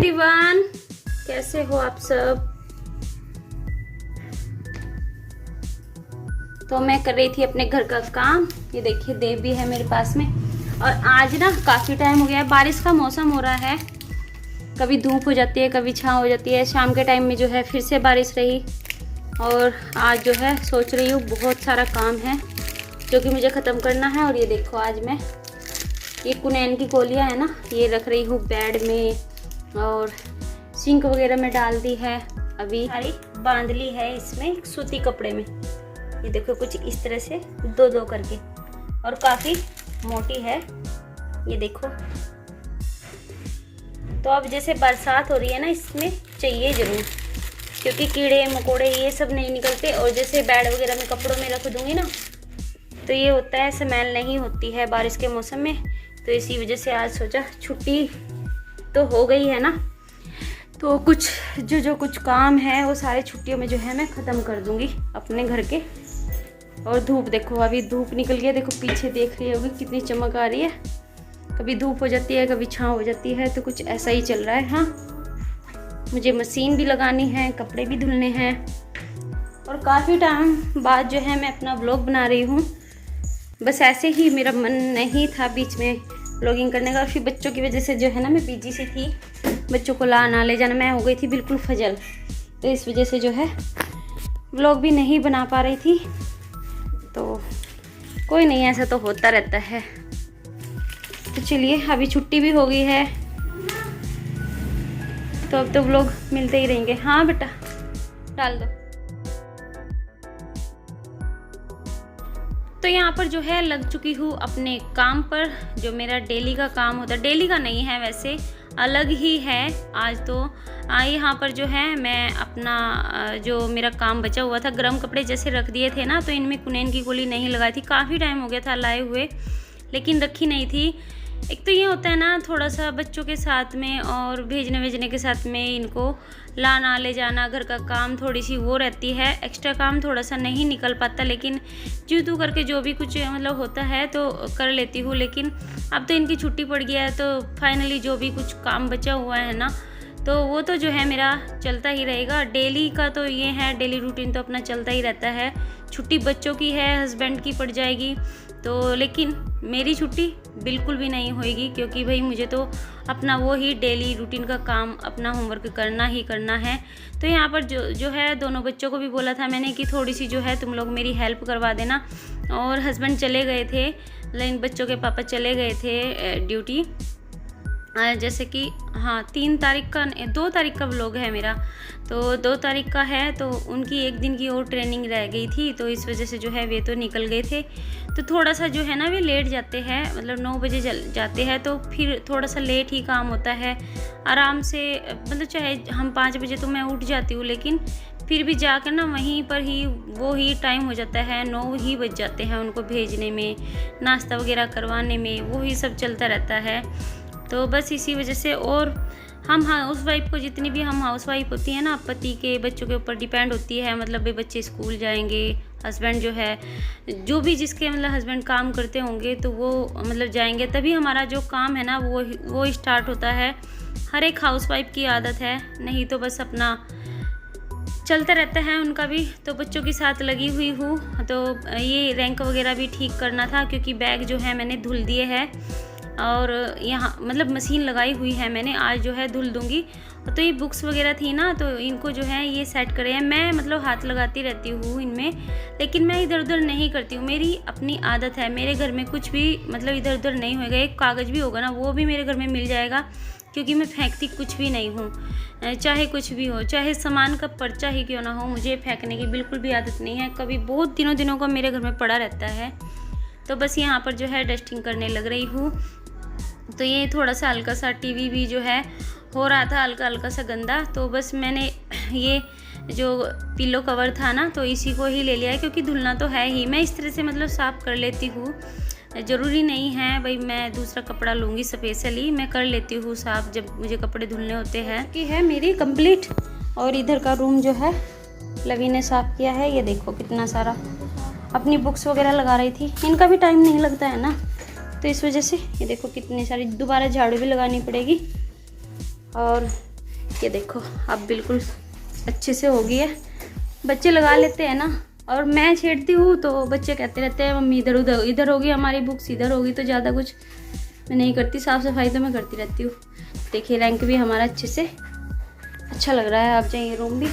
Everyone, कैसे हो आप सब। तो मैं कर रही थी अपने घर का काम। ये देखिए देव भी है मेरे पास में। और आज ना काफ़ी टाइम हो गया है, बारिश का मौसम हो रहा है, कभी धूप हो जाती है कभी छाँव हो जाती है। शाम के टाइम में जो है फिर से बारिश रही। और आज जो है सोच रही हूँ बहुत सारा काम है जो कि मुझे ख़त्म करना है। और ये देखो आज मैं ये कुनैन की गोलियाँ है ना, ये रख रही हूँ बेड में और सिंक वगैरह में डाल दी है। अभी सारी बांध ली है इसमें सूती कपड़े में। ये देखो कुछ इस तरह से दो दो करके, और काफ़ी मोटी है ये देखो। तो अब जैसे बरसात हो रही है ना, इसमें चाहिए ज़रूर, क्योंकि कीड़े मकोड़े ये सब नहीं निकलते। और जैसे बेड वगैरह में कपड़ों में रख दूँगी ना तो ये होता है स्मेल नहीं होती है बारिश के मौसम में। तो इसी वजह से आज सोचा छुट्टी तो हो गई है ना, तो कुछ जो कुछ काम है वो सारे छुट्टियों में जो है मैं ख़त्म कर दूँगी अपने घर के। और धूप देखो, अभी धूप निकल गया, देखो पीछे देख रही होगी कितनी चमक आ रही है। कभी धूप हो जाती है कभी छाँव हो जाती है, तो कुछ ऐसा ही चल रहा है। हाँ, मुझे मशीन भी लगानी है, कपड़े भी धुलने हैं। और काफ़ी टाइम बाद जो है मैं अपना व्लॉग बना रही हूँ। बस ऐसे ही मेरा मन नहीं था बीच में व्लॉगिंग करने का। फिर बच्चों की वजह से जो है ना मैं बिजी सी थी, बच्चों को लाना ले जाना, मैं हो गई थी बिल्कुल फजल। तो इस वजह से जो है व्लॉग भी नहीं बना पा रही थी। तो कोई नहीं, ऐसा तो होता रहता है। तो चलिए अभी छुट्टी भी हो गई है, तो अब तो व्लॉग मिलते ही रहेंगे। हाँ बेटा डाल दो। तो यहाँ पर जो है लग चुकी हूँ अपने काम पर, जो मेरा डेली का काम होता है। डेली का नहीं है वैसे, अलग ही है आज तो। यहाँ पर जो है मैं अपना जो मेरा काम बचा हुआ था, गर्म कपड़े जैसे रख दिए थे ना, तो इनमें कुनैन की गोली नहीं लगाई थी। काफ़ी टाइम हो गया था लाए हुए, लेकिन रखी नहीं थी। एक तो ये होता है ना थोड़ा सा बच्चों के साथ में और भेजने के साथ में इनको लाना ले जाना, घर का काम थोड़ी सी वो रहती है, एक्स्ट्रा काम थोड़ा सा नहीं निकल पाता। लेकिन तू करके जो भी कुछ मतलब होता है तो कर लेती हूँ। लेकिन अब तो इनकी छुट्टी पड़ गया है, तो फाइनली जो भी कुछ काम बचा हुआ है ना, तो वो तो जो है मेरा चलता ही रहेगा। डेली का तो ये है, डेली रूटीन तो अपना चलता ही रहता है। छुट्टी बच्चों की है, हस्बैंड की पड़ जाएगी तो, लेकिन मेरी छुट्टी बिल्कुल भी नहीं होएगी, क्योंकि भाई मुझे तो अपना वो ही डेली रूटीन का काम, अपना होमवर्क करना ही करना है। तो यहाँ पर जो है दोनों बच्चों को भी बोला था मैंने कि थोड़ी सी जो है तुम लोग मेरी हेल्प करवा देना। और हस्बैंड चले गए थे, लेकिन बच्चों के पापा चले गए थे ड्यूटी। जैसे कि हाँ 2 तारीख का व्लॉग है मेरा, तो 2 तारीख का है, तो उनकी एक दिन की और ट्रेनिंग रह गई थी, तो इस वजह से जो है वे तो निकल गए थे। तो थोड़ा सा जो है ना वे लेट जाते हैं, मतलब 9 बजे जाते हैं, तो फिर थोड़ा सा लेट ही काम होता है। आराम से मतलब चाहे हम 5 बजे तो मैं उठ जाती हूँ, लेकिन फिर भी जाकर ना वहीं पर ही वो ही टाइम हो जाता है, 9 ही बज जाते हैं उनको भेजने में, नाश्ता वगैरह करवाने में, वो ही सब चलता रहता है। तो बस इसी वजह से, और हम हाउस वाइफ को जितनी भी हम हाउस वाइफ होती है ना, पति के बच्चों के ऊपर डिपेंड होती है। मतलब भाई बच्चे स्कूल जाएंगे, हस्बैंड जो है, जो भी जिसके मतलब हस्बैंड काम करते होंगे तो वो मतलब जाएंगे, तभी हमारा जो काम है ना वो स्टार्ट होता है। हर एक हाउस वाइफ की आदत है, नहीं तो बस अपना चलता रहता है उनका भी। तो बच्चों के साथ लगी हुई हूँ। तो ये रैंक वगैरह भी ठीक करना था, क्योंकि बैग जो है मैंने धुल दिए हैं, और यहाँ मतलब मशीन लगाई हुई है मैंने, आज जो है धुल दूँगी। तो ये बुक्स वगैरह थी ना, तो इनको जो है ये सेट करे हैं। मैं मतलब हाथ लगाती रहती हूँ इनमें, लेकिन मैं इधर उधर नहीं करती हूँ, मेरी अपनी आदत है। मेरे घर में कुछ भी मतलब इधर उधर नहीं होएगा। एक कागज़ भी होगा ना वो भी मेरे घर में मिल जाएगा, क्योंकि मैं फेंकती कुछ भी नहीं हूँ। चाहे कुछ भी हो, चाहे सामान का पर्चा ही क्यों ना हो, मुझे फेंकने की बिल्कुल भी आदत नहीं है। कभी बहुत दिनों का मेरे घर में पड़ा रहता है। तो बस यहाँ पर जो है डस्टिंग करने लग रही हूँ। तो ये थोड़ा सा हल्का सा टीवी भी जो है हो रहा था हल्का सा गंदा, तो बस मैंने ये जो पिलो कवर था ना, तो इसी को ही ले लिया है, क्योंकि धुलना तो है ही। मैं इस तरह से मतलब साफ़ कर लेती हूँ, ज़रूरी नहीं है भाई मैं दूसरा कपड़ा लूँगी स्पेशली, मैं कर लेती हूँ साफ़ जब मुझे कपड़े धुलने होते हैं। कि है मेरी कंप्लीट। और इधर का रूम जो है लवी ने साफ़ किया है। ये देखो कितना सारा, अपनी बुक्स वगैरह लगा रही थी, इनका भी टाइम नहीं लगता है ना, तो इस वजह से ये देखो कितनी सारी, दोबारा झाड़ू भी लगानी पड़ेगी। और ये देखो अब बिल्कुल अच्छे से हो गई है। बच्चे लगा लेते हैं ना, और मैं छेड़ती हूँ तो बच्चे कहते रहते हैं मम्मी इधर उधर इधर होगी, हमारी बुक्स इधर होगी। तो ज़्यादा कुछ मैं नहीं करती, साफ़ सफाई तो मैं करती रहती हूँ। देखिए रैंक भी हमारा अच्छे से अच्छा लग रहा है। आप जाइए रूम भी।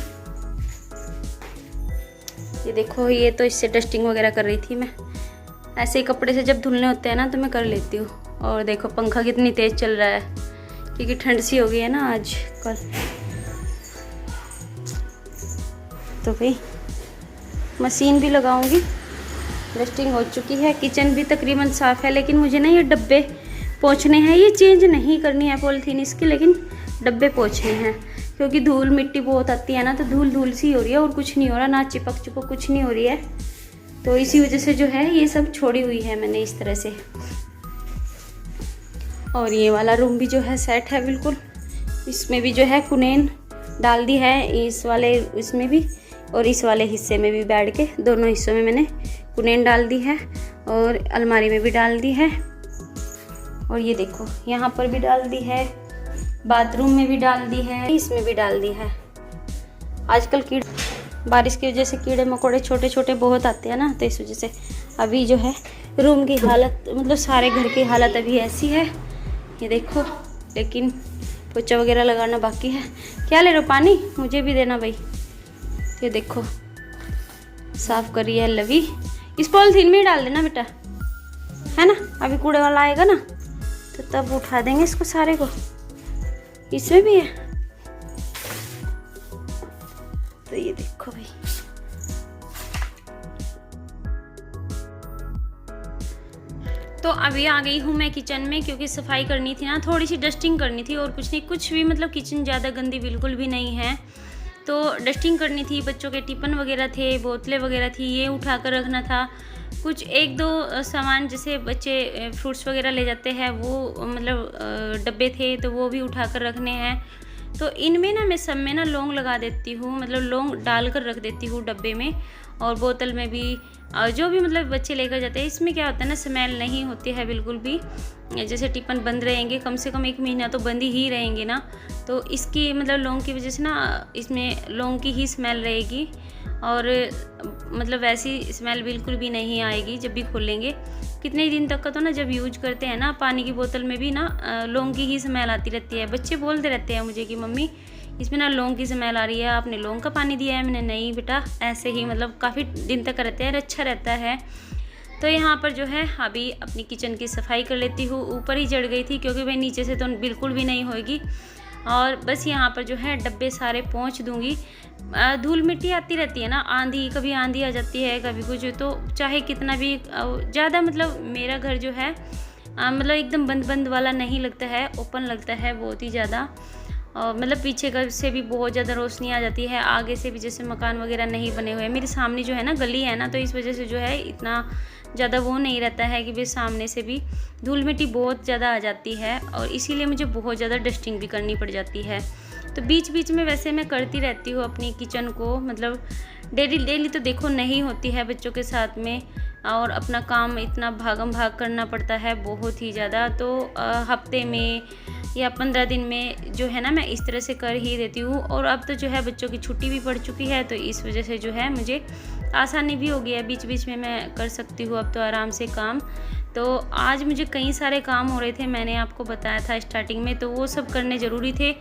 ये देखो, ये तो इससे डस्टिंग वगैरह कर रही थी मैं। ऐसे ही कपड़े से जब धुलने होते हैं ना तो मैं कर लेती हूँ। और देखो पंखा कितनी तेज़ चल रहा है, क्योंकि ठंड सी हो गई है ना आज कल। तो भाई मशीन भी लगाऊंगी। डस्टिंग हो चुकी है, किचन भी तकरीबन साफ़ है। लेकिन मुझे ना ये डब्बे पोंछने हैं, ये चेंज नहीं करनी है पॉलीथीन इसकी, लेकिन डब्बे पोंछने हैं। क्योंकि धूल मिट्टी बहुत आती है ना, तो धूल धूल सी हो रही है और कुछ नहीं हो रहा, ना चिपक चिपक कुछ नहीं हो रही है। तो इसी वजह से जो है ये सब छोड़ी हुई है मैंने इस तरह से। और ये वाला रूम भी जो है सेट है बिल्कुल। इसमें भी जो है कुनेन डाल दी है, इस वाले इसमें भी और इस वाले हिस्से में भी, बैठ के दोनों हिस्सों में मैंने कुनेन डाल दी है। और अलमारी में भी डाल दी है। और ये देखो यहाँ पर भी डाल दी है, बाथरूम में भी डाल दी है, इसमें भी डाल दी है। आजकल बारिश की वजह से कीड़े मकोड़े छोटे छोटे बहुत आते हैं ना, तो इस वजह से अभी जो है रूम की हालत, मतलब सारे घर की हालत अभी ऐसी है। ये देखो, लेकिन पोछा वगैरह लगाना बाकी है। क्या ले रहे हो, पानी? मुझे भी देना भाई। ये देखो साफ करी है लवी। इस पॉलीथीन में ही डाल देना बेटा, है ना। अभी कूड़े वाला आएगा ना तो तब उठा देंगे इसको सारे को। इसमें भी है, तो ये देखो भाई। तो अभी आ गई हूँ मैं किचन में, क्योंकि सफाई करनी थी ना, थोड़ी सी डस्टिंग करनी थी और कुछ नहीं। कुछ भी मतलब किचन ज़्यादा गंदी बिल्कुल भी नहीं है, तो डस्टिंग करनी थी। बच्चों के टिफ़िन वगैरह थे, बोतलें वगैरह थी, ये उठा कर रखना था। कुछ एक दो सामान जैसे बच्चे फ्रूट्स वगैरह ले जाते हैं, वो मतलब डब्बे थे तो वो भी उठा कर रखने हैं। तो इनमें ना मैं सब में ना लौंग लगा देती हूँ, मतलब लौंग डाल कर रख देती हूँ डब्बे में। और बोतल में भी, जो भी मतलब बच्चे लेकर जाते हैं। इसमें क्या होता है ना, स्मेल नहीं होती है बिल्कुल भी। जैसे टिफ़िन बंद रहेंगे, कम से कम 1 महीना तो बंद ही रहेंगे ना, तो इसकी मतलब लौंग की वजह से ना इसमें लौंग की ही स्मेल रहेगी। और मतलब वैसी स्मेल बिल्कुल भी नहीं आएगी जब भी खोलेंगे। कितने दिन तक का तो ना जब यूज करते हैं ना, पानी की बोतल में भी ना लौंग की ही स्मेल आती रहती है। बच्चे बोलते रहते हैं मुझे कि मम्मी इसमें ना लौंग की स्मेल आ रही है, आपने लौंग का पानी दिया है। मैंने नहीं बेटा, ऐसे ही मतलब काफ़ी दिन तक रहते हैं, अच्छा रहता है। तो यहाँ पर जो है अभी अपनी किचन की सफाई कर लेती हूँ। ऊपर ही जड़ गई थी, क्योंकि भाई नीचे से तो बिल्कुल भी नहीं होएगी। और बस यहाँ पर जो है डब्बे सारे पोंछ दूँगी। धूल मिट्टी आती रहती है ना, आंधी, कभी आंधी आ जाती है, कभी कुछ। तो चाहे कितना भी ज़्यादा, मतलब मेरा घर जो है मतलब एकदम बंद बंद वाला नहीं लगता है, ओपन लगता है बहुत ही ज़्यादा। मतलब पीछे घर से भी बहुत ज़्यादा रोशनी आ जाती है, आगे से भी जैसे मकान वगैरह नहीं बने हुए हैं। मेरे सामने जो है ना गली है ना, तो इस वजह से जो है इतना ज़्यादा वो नहीं रहता है कि भाई सामने से भी धूल मिट्टी बहुत ज़्यादा आ जाती है। और इसीलिए मुझे बहुत ज़्यादा डस्टिंग भी करनी पड़ जाती है। तो बीच बीच में वैसे मैं करती रहती हूँ अपनी किचन को, मतलब डेली तो देखो नहीं होती है बच्चों के साथ में, और अपना काम इतना भागम भाग करना पड़ता है बहुत ही ज़्यादा। तो हफ्ते में या 15 दिन में जो है ना मैं इस तरह से कर ही देती हूँ। और अब तो जो है बच्चों की छुट्टी भी पड़ चुकी है, तो इस वजह से जो है मुझे आसानी भी हो गई है, बीच बीच में मैं कर सकती हूँ अब तो आराम से काम। तो आज मुझे कई सारे काम हो रहे थे, मैंने आपको बताया था स्टार्टिंग में, तो वो सब करने ज़रूरी थे।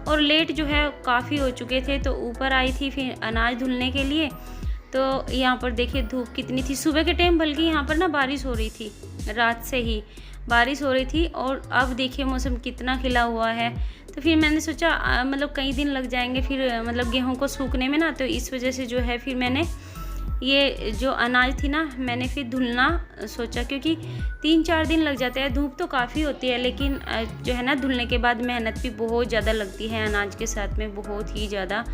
और लेट जो है काफ़ी हो चुके थे, तो ऊपर आई थी फिर अनाज धुलने के लिए। तो यहाँ पर देखिए धूप कितनी थी सुबह के टाइम, बल्कि यहाँ पर ना बारिश हो रही थी, रात से ही बारिश हो रही थी। और अब देखिए मौसम कितना खिला हुआ है। तो फिर मैंने सोचा मतलब कई दिन लग जाएंगे फिर मतलब गेहूं को सूखने में ना, तो इस वजह से जो है फिर मैंने ये जो अनाज थी ना मैंने फिर धुलना सोचा, क्योंकि 3-4 दिन लग जाते हैं। धूप तो काफ़ी होती है, लेकिन जो है ना धुलने के बाद मेहनत भी बहुत ज़्यादा लगती है अनाज के साथ में, बहुत ही ज़्यादा।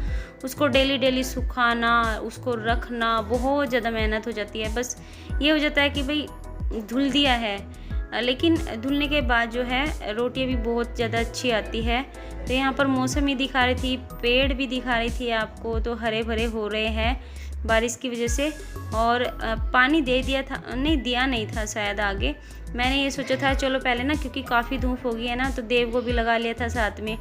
उसको डेली सुखाना, उसको रखना, बहुत ज़्यादा मेहनत हो जाती है। बस ये हो जाता है कि भाई धुल दिया है, लेकिन धुलने के बाद जो है रोटियाँ भी बहुत ज़्यादा अच्छी आती है। तो यहाँ पर मौसम ही दिखा रही थी, पेड़ भी दिखा रही थी आपको, तो हरे भरे हो रहे हैं बारिश की वजह से। और पानी दे दिया था, नहीं था शायद आगे। मैंने ये सोचा था चलो पहले ना, क्योंकि काफ़ी धूप हो गई है ना, तो देव को भी लगा लिया था साथ में।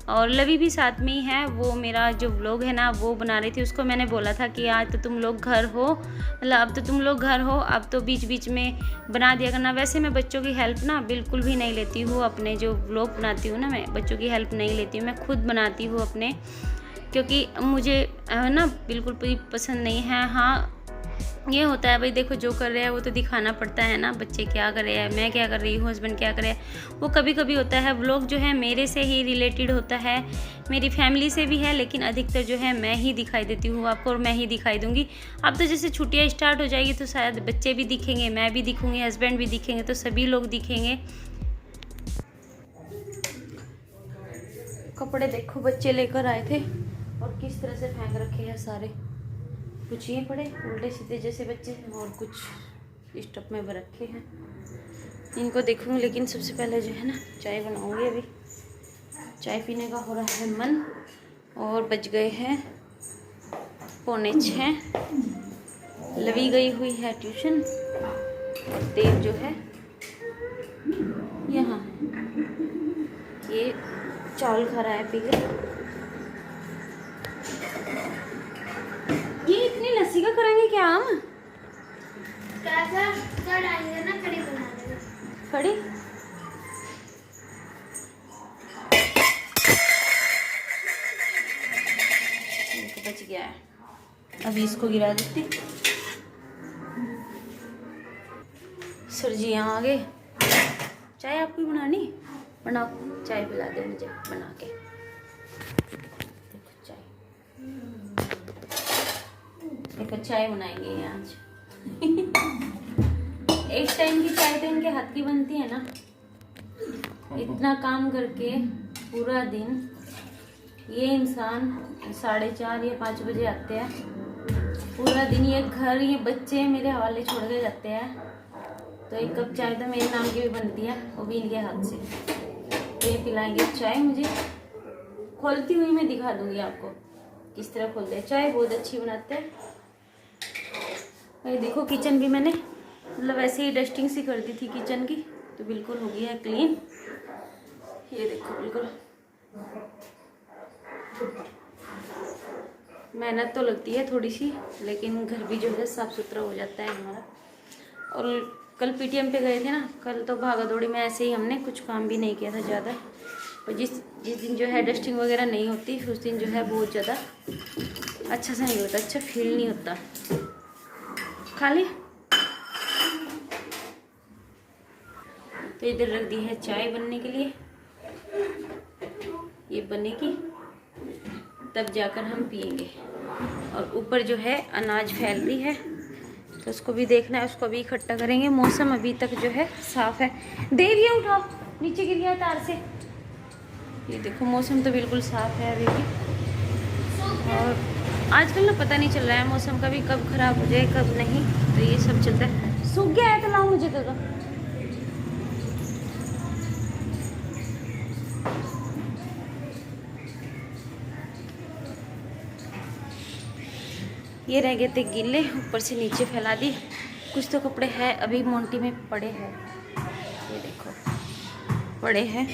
और लवी भी साथ में ही है। वो मेरा जो व्लॉग है ना वो बना रही थी, उसको मैंने बोला था कि आज तो तुम लोग घर हो, मतलब अब तो तुम लोग घर हो, अब तो बीच बीच में बना दिया करना। वैसे मैं बच्चों की हेल्प ना बिल्कुल भी नहीं लेती हूँ, अपने जो व्लॉग बनाती हूँ ना मैं बच्चों की हेल्प नहीं लेती हूँ, मैं खुद बनाती हूँ अपने, क्योंकि मुझे ना बिल्कुल भी पसंद नहीं है। हाँ ये होता है भाई, देखो जो कर रहे हैं वो तो दिखाना पड़ता है ना, बच्चे क्या कर रहे हैं, मैं क्या कर रही हूँ, हस्बैंड क्या कर रहे हैं, वो कभी कभी होता है। व्लॉग जो है मेरे से ही रिलेटेड होता है, मेरी फैमिली से भी है, लेकिन अधिकतर जो है मैं ही दिखाई देती हूँ आपको, और मैं ही दिखाई दूँगी। अब तो जैसे छुट्टियाँ स्टार्ट हो जाएगी तो शायद बच्चे भी दिखेंगे, मैं भी दिखूँगी, हस्बैंड भी दिखेंगे, तो सभी लोग दिखेंगे। कपड़े देखो बच्चे लेकर आए थे और किस तरह से फेंक रखे हैं सारे, कुछ ये पड़े उल्टे सीधे जैसे बच्चे, और कुछ स्टफ में रखे हैं। इनको देखूँगी, लेकिन सबसे पहले जो है ना चाय बनाऊँगी। अभी चाय पीने का हो रहा है मन, और बज गए हैं 5:45। लवी गई हुई है ट्यूशन, और देव जो है यहाँ ये चावल खा रहा है पी के। ये इतनी लस्सी का करेंगे क्या हम? डालेंगे ना, कड़ी बना देंगे। कड़ी बच गया है, अभी इसको गिरा देती। सर जी यहाँ आ गए। चाय आपको बनानी? बनाओ, चाय पिला दे मुझे बना के। देखो चाय, देखो चाय बनाएंगे ये आज। एक टाइम की चाय तो इनके हाथ की बनती है ना। इतना काम करके पूरा दिन ये इंसान 4:30 या 5 बजे आते हैं, पूरा दिन ये घर ये बच्चे मेरे हवाले छोड़ के जाते हैं, तो एक कप चाय तो मेरे नाम की भी बनती है, वो भी इनके हाथ से। तो ये पिलाएंगे चाय मुझे, खोलती हुई मैं दिखा दूंगी आपको किस तरह खोलते हैं। चाय बहुत अच्छी बनाते हैं। ये देखो किचन भी मैंने मतलब ऐसे ही डस्टिंग सी कर दी थी किचन की, तो बिल्कुल हो गया है क्लीन। ये देखो बिल्कुल मेहनत तो लगती है थोड़ी सी, लेकिन घर भी जो है साफ़ सुथरा हो जाता है हमारा। और कल पीटीएम पे गए थे ना, कल तो भागा दौड़ी में ऐसे ही हमने कुछ काम भी नहीं किया था ज़्यादा। और जिस दिन जो है डस्टिंग वगैरह नहीं होती उस दिन जो है बहुत ज़्यादा अच्छा सा नहीं होता, अच्छा फील नहीं होता। खाली तो इधर रख दी है चाय बनने के लिए, ये बनेगी तब जाकर हम पिएंगे। और ऊपर जो है अनाज फैल रही है, तो उसको भी देखना है, उसको भी इकट्ठा करेंगे। मौसम अभी तक जो है साफ़ है। देव ये उठाओ, नीचे गिर गया तार से। ये देखो मौसम तो बिल्कुल साफ़ है अभी भी। और आजकल ना पता नहीं चल रहा है मौसम का भी, कब ख़राब हो जाए कब नहीं, तो ये सब चलता है। सूख गया है तो लाओ मुझे दे दो। ये रह गए थे गीले, ऊपर से नीचे फैला दी। कुछ तो कपड़े हैं अभी मोंटी में पड़े हैं, ये देखो पड़े हैं।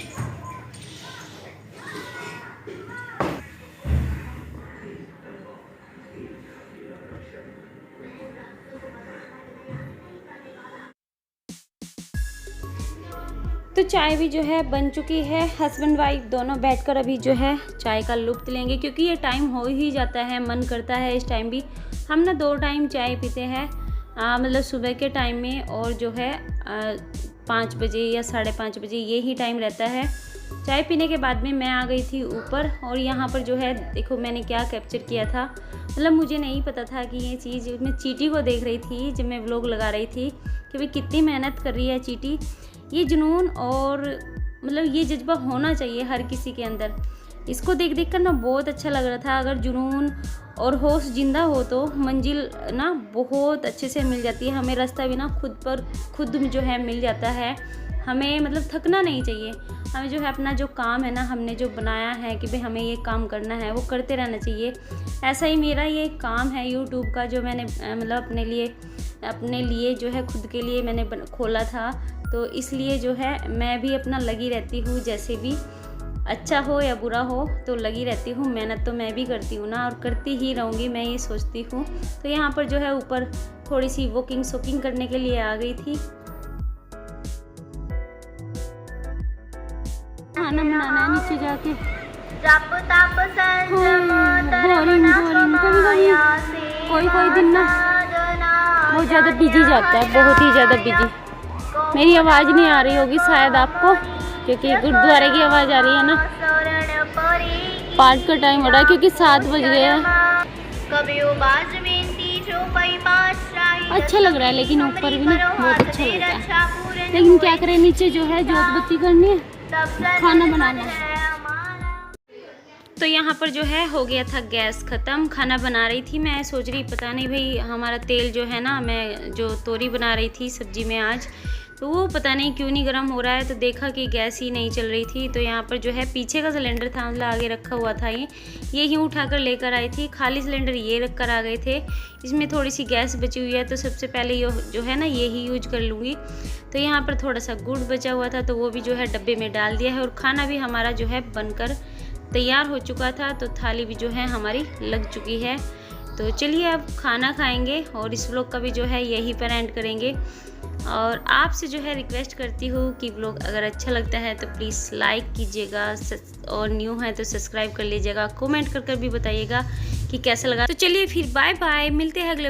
तो चाय भी जो है बन चुकी है। हस्बैंड वाइफ दोनों बैठकर अभी जो है चाय का लुत्फ़ लेंगे, क्योंकि ये टाइम हो ही जाता है, मन करता है इस टाइम भी। हम ना 2 टाइम चाय पीते हैं, मतलब सुबह के टाइम में, और जो है 5 बजे या 5:30 बजे यही टाइम रहता है। चाय पीने के बाद में मैं आ गई थी ऊपर, और यहाँ पर जो है देखो मैंने क्या कैप्चर किया था। मतलब मुझे नहीं पता था कि ये चीज़, मैं चीटी को देख रही थी जब मैं व्लॉग लगा रही थी कि भाई कितनी मेहनत कर रही है चीटी। ये जुनून और मतलब ये जज्बा होना चाहिए हर किसी के अंदर। इसको देख देख कर ना बहुत अच्छा लग रहा था। अगर जुनून और होश जिंदा हो तो मंजिल ना बहुत अच्छे से मिल जाती है। हमें रास्ता भी ना खुद जो है मिल जाता है। हमें मतलब थकना नहीं चाहिए। हमें जो है अपना जो काम है ना, हमने जो बनाया है कि भाई हमें ये काम करना है, वो करते रहना चाहिए। ऐसा ही मेरा ये काम है यूट्यूब का, जो मैंने मतलब अपने लिए जो है खुद के लिए मैंने खोला था, तो इसलिए जो है मैं भी अपना लगी रहती हूँ जैसे भी। अच्छा हो या बुरा हो तो लगी रहती हूँ, मेहनत तो मैं भी करती हूँ ना, और करती ही रहूँगी, मैं ये सोचती हूँ। तो यहाँ पर जो है ऊपर थोड़ी सी वॉकिंग शॉकिंग करने के लिए आ गई थी। खाना बनाना है नीचे जाके। बोरिंग कभी कोई दिन ना बहुत ज़्यादा बिजी जाता है, बहुत ही ज़्यादा बिजी। मेरी आवाज़ नहीं आ रही होगी शायद आपको, क्योंकि गुरुद्वारे की आवाज़ आ रही है ना। पाठ का टाइम हो रहा है क्योंकि 7 बज गए हैं। अच्छा लग रहा है, लेकिन ऊपर भी ना बहुत अच्छा लग रहा है। लेकिन क्या करें, नीचे जो है जोत बत्ती करनी है, खाना बनाना है। तो यहाँ पर जो है हो गया था गैस ख़त्म। खाना बना रही थी मैं, सोच रही पता नहीं भाई हमारा तेल जो है ना, मैं जो तोरी बना रही थी सब्जी में आज, तो वो पता नहीं क्यों नहीं गर्म हो रहा है। तो देखा कि गैस ही नहीं चल रही थी। तो यहाँ पर जो है पीछे का सिलेंडर था, मतलब आगे रखा हुआ था, ये ही उठाकर लेकर आई थी। खाली सिलेंडर ये रख कर आ गए थे। इसमें थोड़ी सी गैस बची हुई है, तो सबसे पहले ये जो है ना ये ही यूज कर लूँगी। तो यहाँ पर थोड़ा सा गुड़ बचा हुआ था, तो वो भी जो है डब्बे में डाल दिया है। और खाना भी हमारा जो है बनकर तैयार हो चुका था, तो थाली भी जो है हमारी लग चुकी है। तो चलिए अब खाना खाएंगे और इस व्लॉग का भी जो है यहीं पर एंड करेंगे। और आपसे जो है रिक्वेस्ट करती हूँ कि व्लॉग अगर अच्छा लगता है तो प्लीज़ लाइक कीजिएगा, और न्यू है तो सब्सक्राइब कर लीजिएगा। कमेंट कर भी बताइएगा कि कैसा लगा। तो चलिए फिर बाय बाय, मिलते हैं अगले